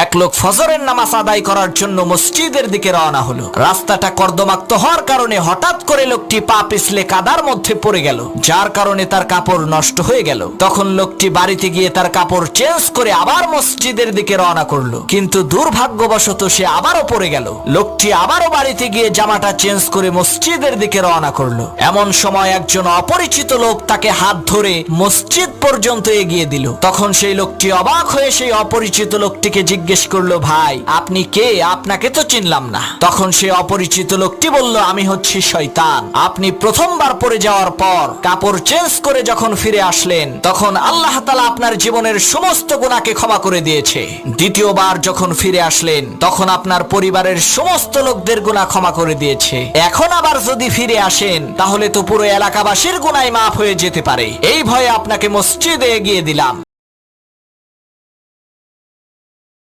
এক লোক ফজরের নামাজ আদায় করার জন্য মসজিদের দিকে রওনা হলো। রাস্তাটা কর্দমাক্ত হওয়ার কারণে হঠাৎ করে লোকটি পা পিছলে কাদার মধ্যে পড়ে গেল, যার কারণে তার কাপড় নষ্ট হয়ে গেল। তখন লোকটি বাড়িতে গিয়ে তার কাপড় চেঞ্জ করে আবার মসজিদের দিকে রওনা করলো, কিন্তু দুর্ভাগ্যবশত সে আবারও পড়ে গেল। লোকটি আবারও বাড়িতে গিয়ে জামাটা চেঞ্জ করে মসজিদের দিকে রওনা করলো। এমন সময় একজন অপরিচিত লোক তাকে হাত ধরে মসজিদ পর্যন্ত এগিয়ে দিল। তখন সেই লোকটি অবাক হয়ে সেই অপরিচিত লোকটিকে জিজ্ঞেস করলো, ভাই আপনি কে? আপনাকে তো চিনলাম না। তখন সেই অপরিচিত লোকটি বলল, আমি হচ্ছি শয়তান। আপনি প্রথমবার পড়ে যাওয়ার পর কাপড় চেঞ্জ করে যখন ফিরে আসলেন, তখন আল্লাহ তাআলা আপনার জীবনের সমস্ত গুনাহকে ক্ষমা করে দিয়েছে। দ্বিতীয়বার যখন ফিরে আসলেন, তখন আপনার পরিবারের সমস্ত লোকদের গুনাহ ক্ষমা করে দিয়েছে। এখন আবার যদি ফিরে আসেন, তাহলে তো পুরো এলাকাবাসীর গুনাহ মাফ হয়ে যেতে পারে। এই ভয়ে আপনাকে মসজিদে এগিয়ে দিলাম।